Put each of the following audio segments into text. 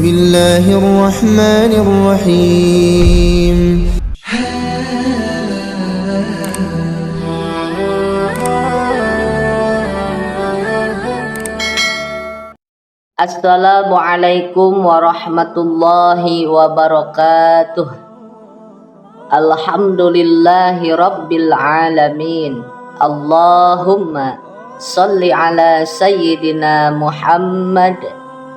الله الرحمن الرحيم. Assalamualaikum warahmatullahi wabarakatuh. Alhamdulillahi rabbil alamin. Allahumma salli ala sayyidina Muhammad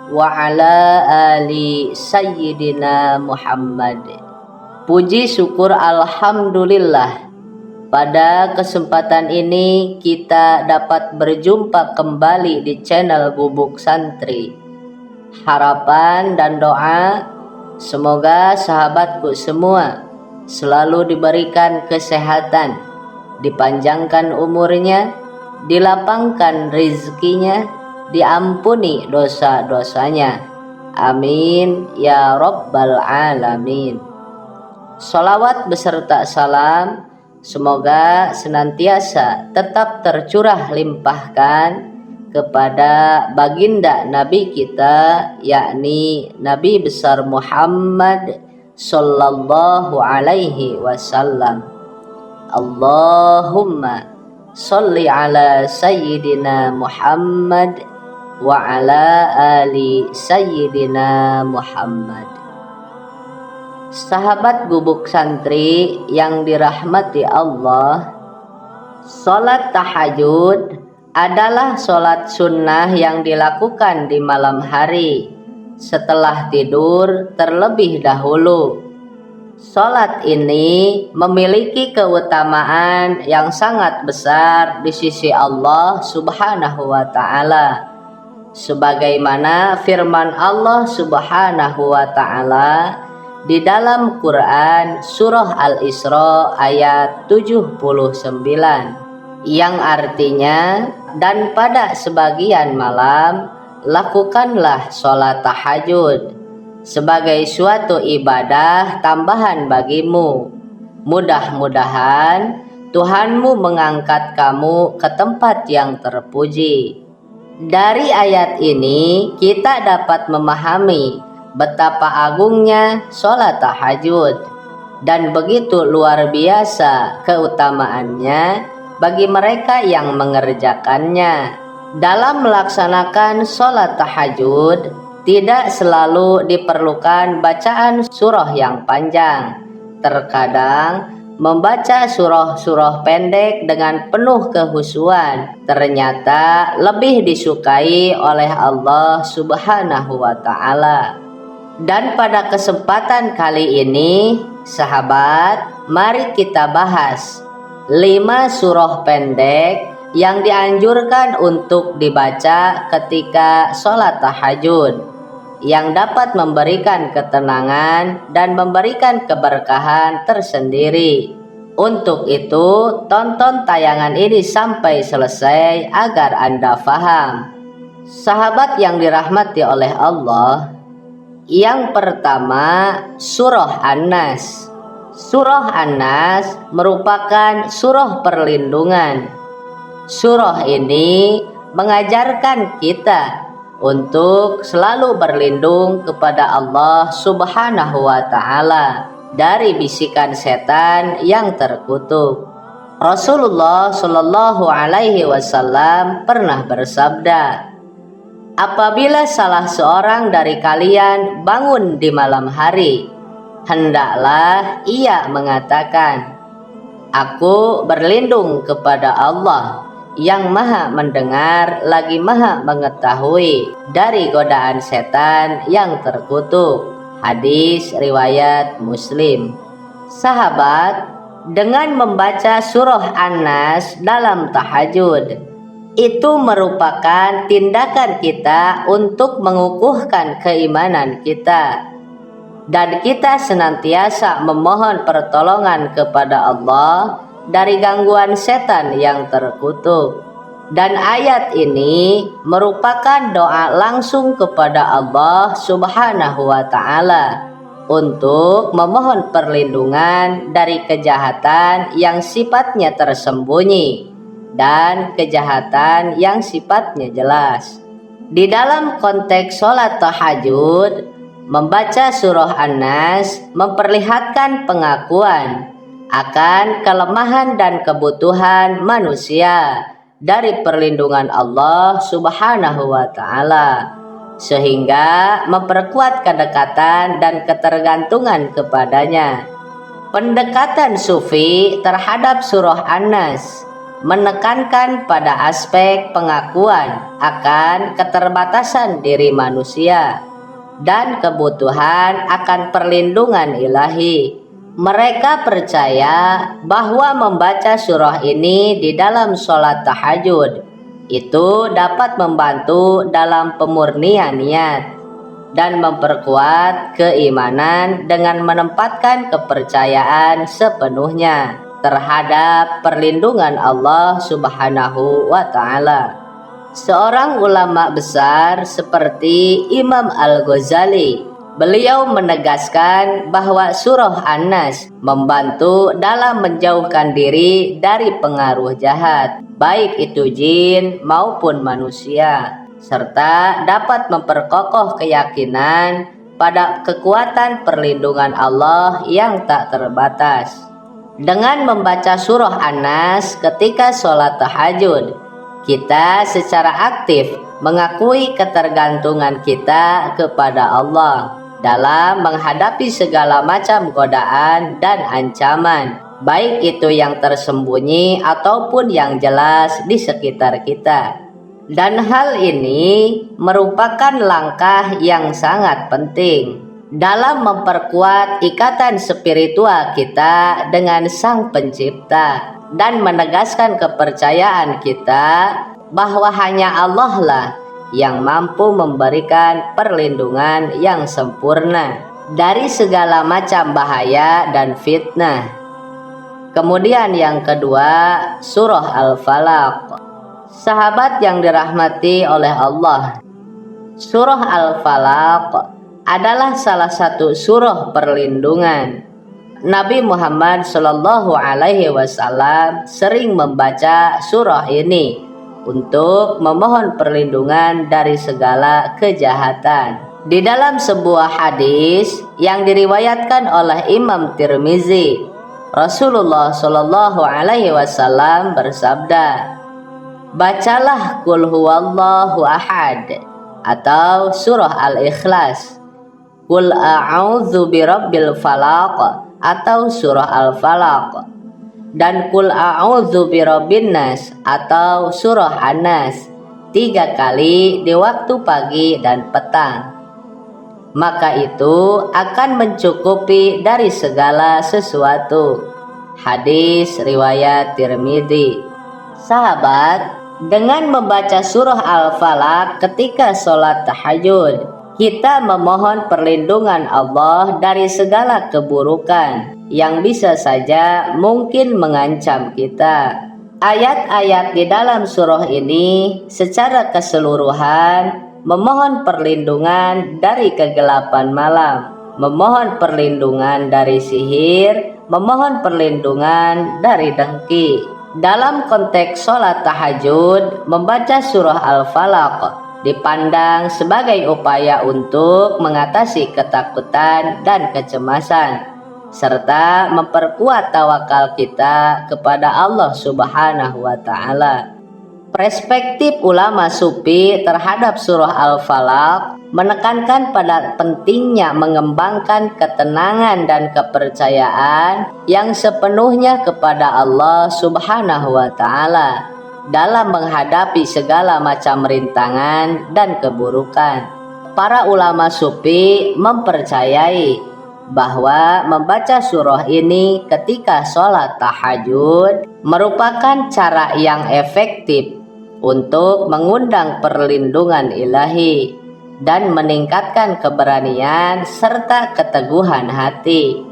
wa ala ali sayyidina Muhammad. Puji syukur alhamdulillah, pada kesempatan ini kita dapat berjumpa kembali di channel Gubuk Santri. Harapan dan doa semoga sahabatku semua selalu diberikan kesehatan, dipanjangkan umurnya, dilapangkan rizkinya, diampuni dosa-dosanya. Amin ya rabbal alamin. Sholawat beserta salam semoga senantiasa tetap tercurah limpahkan kepada baginda Nabi kita, yakni Nabi besar Muhammad sallallahu alaihi wasallam. Allahumma sholli ala sayyidina Muhammad wa ala ali sayyidina Muhammad. Sahabat Gubuk Santri yang dirahmati Allah, sholat tahajud adalah sholat sunnah yang dilakukan di malam hari setelah tidur terlebih dahulu. Sholat ini memiliki keutamaan yang sangat besar di sisi Allah Subhanahu wa Ta'ala, sebagaimana firman Allah Subhanahu wa Ta'ala di dalam Quran surah Al-Isra ayat 79, yang artinya, dan pada sebagian malam lakukanlah sholat tahajud sebagai suatu ibadah tambahan bagimu. Mudah-mudahan Tuhanmu mengangkat kamu ke tempat yang terpuji. Dari ayat ini kita dapat memahami betapa agungnya sholat tahajud dan begitu luar biasa keutamaannya bagi mereka yang mengerjakannya. Dalam melaksanakan sholat tahajud tidak selalu diperlukan bacaan surah yang panjang. Terkadang membaca surah-surah pendek dengan penuh kehusuan ternyata lebih disukai oleh Allah Subhanahu wa Ta'ala. Dan pada kesempatan kali ini, sahabat, mari kita bahas 5 surah pendek yang dianjurkan untuk dibaca ketika sholat tahajud, yang dapat memberikan ketenangan dan memberikan keberkahan tersendiri. Untuk itu, tonton tayangan ini sampai selesai agar Anda faham. Sahabat yang dirahmati oleh Allah, yang pertama, surah An-Nas. Surah An-Nas merupakan surah perlindungan. Surah ini mengajarkan kita untuk selalu berlindung kepada Allah Subhanahu wa Ta'ala dari bisikan setan yang terkutuk. Rasulullah Shallallahu alaihi wasallam pernah bersabda, apabila salah seorang dari kalian bangun di malam hari, hendaklah ia mengatakan, aku berlindung kepada Allah yang maha mendengar lagi maha mengetahui dari godaan setan yang terkutuk. Hadis riwayat Muslim. Sahabat, dengan membaca surah An-Nas dalam tahajud, itu merupakan tindakan kita untuk mengukuhkan keimanan kita, dan kita senantiasa memohon pertolongan kepada Allah dari gangguan setan yang terkutuk. Dan ayat ini merupakan doa langsung kepada Allah Subhanahu wa Ta'ala untuk memohon perlindungan dari kejahatan yang sifatnya tersembunyi dan kejahatan yang sifatnya jelas. Di dalam konteks sholat tahajud, Membaca surah An-Nas memperlihatkan pengakuan akan kelemahan dan kebutuhan manusia dari perlindungan Allah Subhanahu wa Ta'ala, sehingga memperkuat kedekatan dan ketergantungan kepadanya. Pendekatan sufi terhadap surah An-Nas menekankan pada aspek pengakuan akan keterbatasan diri manusia dan kebutuhan akan perlindungan ilahi. Mereka percaya bahwa membaca surah ini di dalam sholat tahajud itu dapat membantu dalam pemurnian niat dan memperkuat keimanan dengan menempatkan kepercayaan sepenuhnya terhadap perlindungan Allah Subhanahu wa Ta'ala. Seorang ulama besar seperti Imam Al-Ghazali, beliau menegaskan bahwa surah An-Nas membantu dalam menjauhkan diri dari pengaruh jahat, baik itu jin maupun manusia, serta dapat memperkokoh keyakinan pada kekuatan perlindungan Allah yang tak terbatas. Dengan membaca surah An-Nas ketika sholat tahajud, kita secara aktif mengakui ketergantungan kita kepada Allah dalam menghadapi segala macam godaan dan ancaman, baik itu yang tersembunyi ataupun yang jelas di sekitar kita. Dan hal ini merupakan langkah yang sangat penting dalam memperkuat ikatan spiritual kita dengan Sang Pencipta dan menegaskan kepercayaan kita bahwa hanya Allah lah yang mampu memberikan perlindungan yang sempurna dari segala macam bahaya dan fitnah. Kemudian yang kedua, surah Al-Falaq. Sahabat yang dirahmati oleh Allah, surah Al-Falaq adalah salah satu surah perlindungan. Nabi Muhammad Shallallahu Alaihi Wasallam sering membaca surah ini untuk memohon perlindungan dari segala kejahatan. Di dalam sebuah hadis yang diriwayatkan oleh Imam Tirmizi, Rasulullah Shallallahu Alaihi Wasallam bersabda, "Bacalah Qul Huwallahu Ahad atau surah Al-Ikhlas, Qul A'udzu Birabbil Falaq atau surah Al-Falaq, dan Qul A'udzu Birabbin Nas atau surah An-Nas 3 kali di waktu pagi dan petang. Maka itu akan mencukupi dari segala sesuatu." Hadis riwayat Tirmidzi. Sahabat, dengan membaca surah Al-Falaq ketika sholat tahajud, kita memohon perlindungan Allah dari segala keburukan yang bisa saja mungkin mengancam kita. Ayat-ayat di dalam surah ini secara keseluruhan memohon perlindungan dari kegelapan malam, memohon perlindungan dari sihir, memohon perlindungan dari dengki. Dalam konteks sholat tahajud, membaca surah Al-Falaq dipandang sebagai upaya untuk mengatasi ketakutan dan kecemasan, serta memperkuat tawakal kita kepada Allah Subhanahu wa Ta'ala. Perspektif ulama sufi terhadap surah Al-Falaq menekankan pada pentingnya mengembangkan ketenangan dan kepercayaan yang sepenuhnya kepada Allah Subhanahu wa Ta'ala dalam menghadapi segala macam rintangan dan keburukan. Para ulama sufi mempercayai bahwa membaca surah ini ketika sholat tahajud merupakan cara yang efektif untuk mengundang perlindungan ilahi dan meningkatkan keberanian serta keteguhan hati.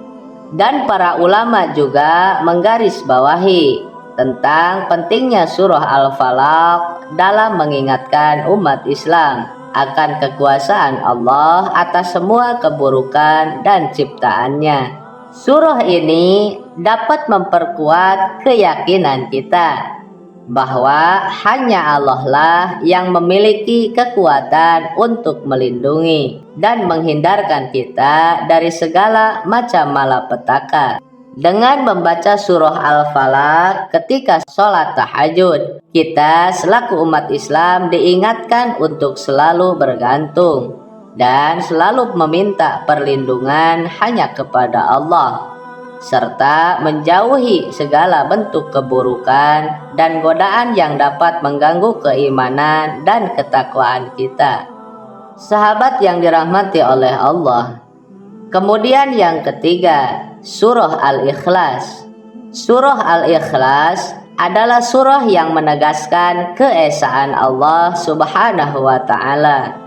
Dan para ulama juga menggarisbawahi tentang pentingnya surah Al-Falaq dalam mengingatkan umat Islam akan kekuasaan Allah atas semua keburukan dan ciptaannya. Surah ini dapat memperkuat keyakinan kita bahwa hanya Allah lah yang memiliki kekuatan untuk melindungi dan menghindarkan kita dari segala macam malapetaka. Dengan membaca surah Al-Falaq ketika sholat tahajud, kita selaku umat Islam diingatkan untuk selalu bergantung dan selalu meminta perlindungan hanya kepada Allah, serta menjauhi segala bentuk keburukan dan godaan yang dapat mengganggu keimanan dan ketakwaan kita. Sahabat yang dirahmati oleh Allah. Kemudian yang ketiga, surah Al-Ikhlas. Surah Al-Ikhlas adalah surah yang menegaskan keesaan Allah Subhanahu wa Ta'ala.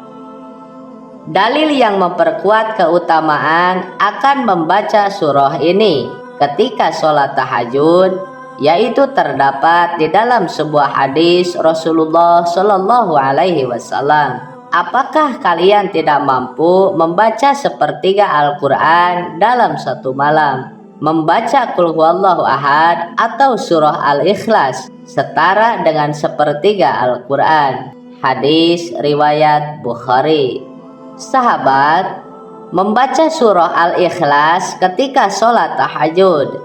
Dalil yang memperkuat keutamaan akan membaca surah ini ketika sholat tahajud, yaitu terdapat di dalam sebuah hadis Rasulullah Shallallahu Alaihi Wasallam. Apakah kalian tidak mampu membaca sepertiga Al-Quran dalam satu malam? Membaca Qul Huwallahu Ahad atau surah Al-Ikhlas setara dengan sepertiga Al-Quran. Hadis riwayat Bukhari. Sahabat, membaca surah Al-Ikhlas ketika sholat tahajud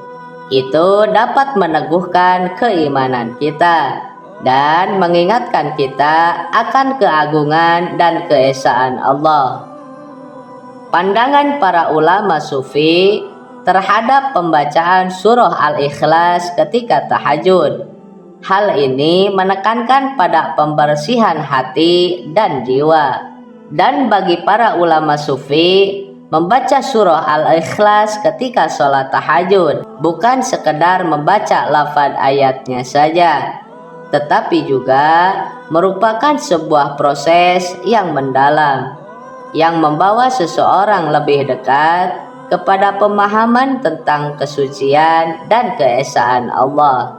itu dapat meneguhkan keimanan kita dan mengingatkan kita akan keagungan dan keesaan Allah. Pandangan para ulama sufi terhadap pembacaan surah Al-Ikhlas ketika tahajud, hal ini menekankan pada pembersihan hati dan jiwa. Dan bagi para ulama sufi, membaca surah Al-Ikhlas ketika sholat tahajud bukan sekedar membaca lafaz ayatnya saja, tetapi juga merupakan sebuah proses yang mendalam, yang membawa seseorang lebih dekat kepada pemahaman tentang kesucian dan keesaan Allah.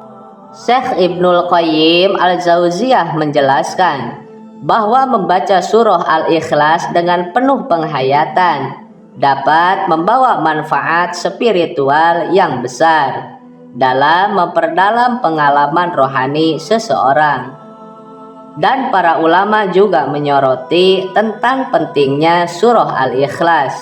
Syekh Ibnul Qayyim Al-Jauziyah menjelaskan bahwa membaca surah Al-Ikhlas dengan penuh penghayatan dapat membawa manfaat spiritual yang besar dalam memperdalam pengalaman rohani seseorang. Dan para ulama juga menyoroti tentang pentingnya surah Al-Ikhlas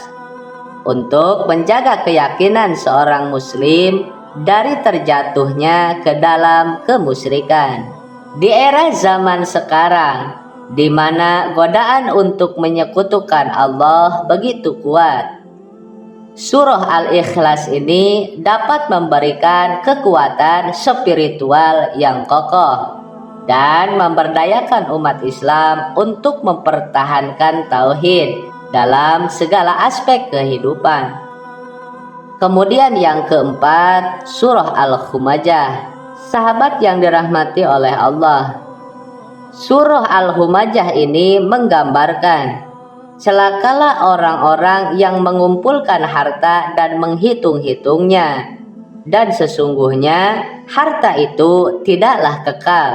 untuk menjaga keyakinan seorang muslim dari terjatuhnya ke dalam kemusyrikan. Di era zaman sekarang, di mana godaan untuk menyekutukan Allah begitu kuat, surah Al-Ikhlas ini dapat memberikan kekuatan spiritual yang kokoh dan memberdayakan umat Islam untuk mempertahankan tauhid dalam segala aspek kehidupan. Kemudian yang keempat, surah Al-Humajah. Sahabat yang dirahmati oleh Allah, surah Al-Humajah ini menggambarkan celakalah orang-orang yang mengumpulkan harta dan menghitung-hitungnya, dan sesungguhnya harta itu tidaklah kekal.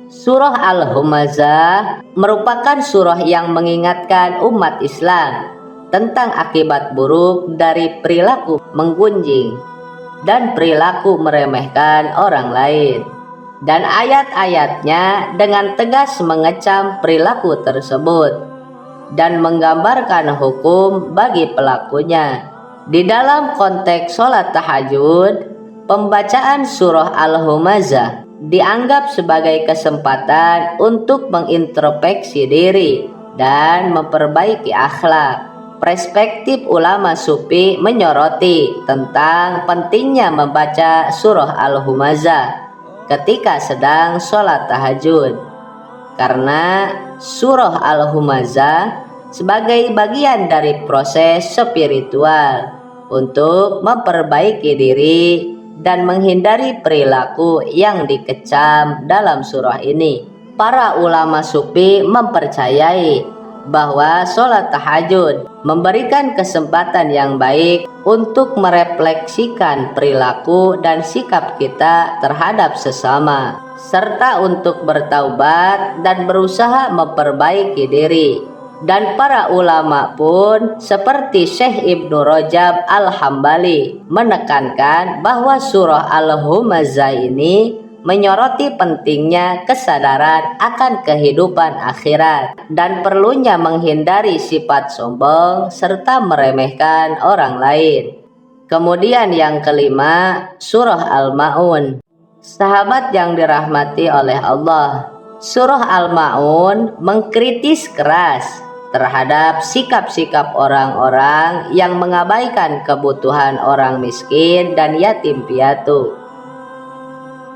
Surah Al-Humazah merupakan surah yang mengingatkan umat Islam tentang akibat buruk dari perilaku menggunjing dan perilaku meremehkan orang lain. Dan ayat-ayatnya dengan tegas mengecam perilaku tersebut dan menggambarkan hukum bagi pelakunya. Di dalam konteks sholat tahajud, pembacaan surah Al-Humazah dianggap sebagai kesempatan untuk mengintrospeksi diri dan memperbaiki akhlak. Perspektif ulama sufi menyoroti tentang pentingnya membaca surah Al-Humazah ketika sedang sholat tahajud, karena surah Al-Humazah sebagai bagian dari proses spiritual untuk memperbaiki diri dan menghindari perilaku yang dikecam dalam surah ini. Para ulama sufi mempercayai bahwa sholat tahajud memberikan kesempatan yang baik untuk merefleksikan perilaku dan sikap kita terhadap sesama, serta untuk bertaubat dan berusaha memperbaiki diri. Dan para ulama pun seperti Syekh Ibnu Rajab Al-Hambali menekankan bahwa surah Al-Humazah ini menyoroti pentingnya kesadaran akan kehidupan akhirat dan perlunya menghindari sifat sombong serta meremehkan orang lain. Kemudian yang kelima, surah Al-Ma'un. Sahabat yang dirahmati oleh Allah, surah Al-Ma'un mengkritis keras terhadap sikap-sikap orang-orang yang mengabaikan kebutuhan orang miskin dan yatim piatu.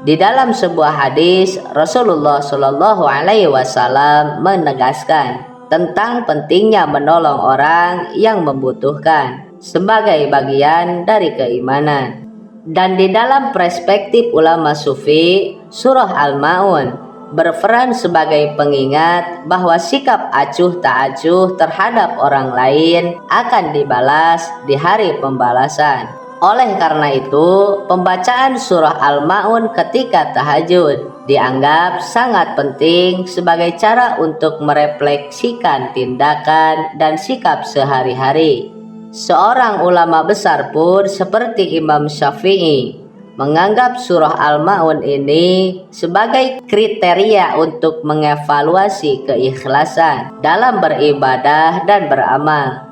Di dalam sebuah hadis, Rasulullah Shallallahu Alaihi Wasallam menegaskan tentang pentingnya menolong orang yang membutuhkan sebagai bagian dari keimanan. Dan di dalam perspektif ulama sufi, surah Al-Ma'un berperan sebagai pengingat bahwa sikap acuh tak acuh terhadap orang lain akan dibalas di hari pembalasan. Oleh karena itu, pembacaan surah Al-Ma'un ketika tahajud dianggap sangat penting sebagai cara untuk merefleksikan tindakan dan sikap sehari-hari. Seorang ulama besar pun seperti Imam Syafi'i menganggap surah Al-Ma'un ini sebagai kriteria untuk mengevaluasi keikhlasan dalam beribadah dan beramal,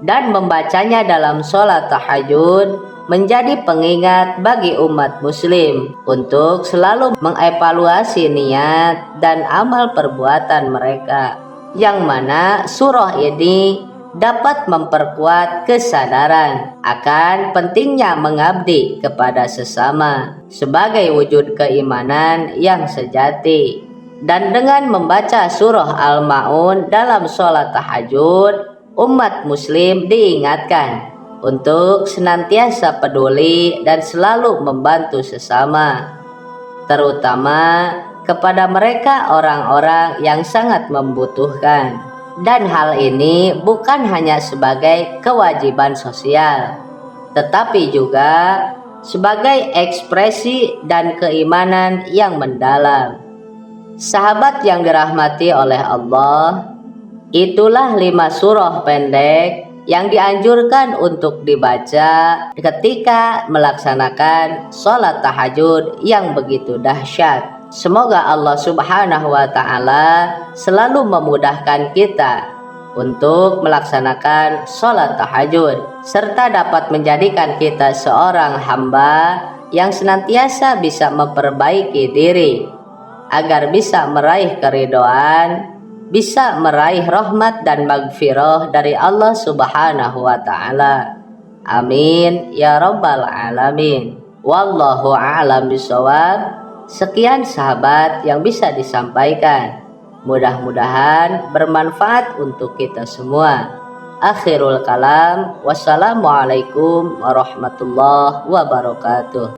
dan membacanya dalam sholat tahajud menjadi pengingat bagi umat muslim untuk selalu mengevaluasi niat dan amal perbuatan mereka, yang mana surah ini dapat memperkuat kesadaran akan pentingnya mengabdi kepada sesama sebagai wujud keimanan yang sejati. Dan dengan membaca surah Al-Ma'un dalam sholat tahajud, umat muslim diingatkan untuk senantiasa peduli dan selalu membantu sesama, terutama kepada mereka orang-orang yang sangat membutuhkan. Dan hal ini bukan hanya sebagai kewajiban sosial, tetapi juga sebagai ekspresi dan keimanan yang mendalam. Sahabat yang dirahmati oleh Allah, itulah 5 surah pendek yang dianjurkan untuk dibaca ketika melaksanakan sholat tahajud yang begitu dahsyat. Semoga Allah Subhanahu wa Ta'ala selalu memudahkan kita untuk melaksanakan sholat tahajud, serta dapat menjadikan kita seorang hamba yang senantiasa bisa memperbaiki diri agar bisa meraih keridhaan, bisa meraih rahmat dan magfirah dari Allah Subhanahu wa Ta'ala. Amin ya rabbal alamin. Wallahu a'lam bishawab. Sekian sahabat yang bisa disampaikan. Mudah-mudahan bermanfaat untuk kita semua. Akhirul kalam. Wassalamualaikum warahmatullahi wabarakatuh.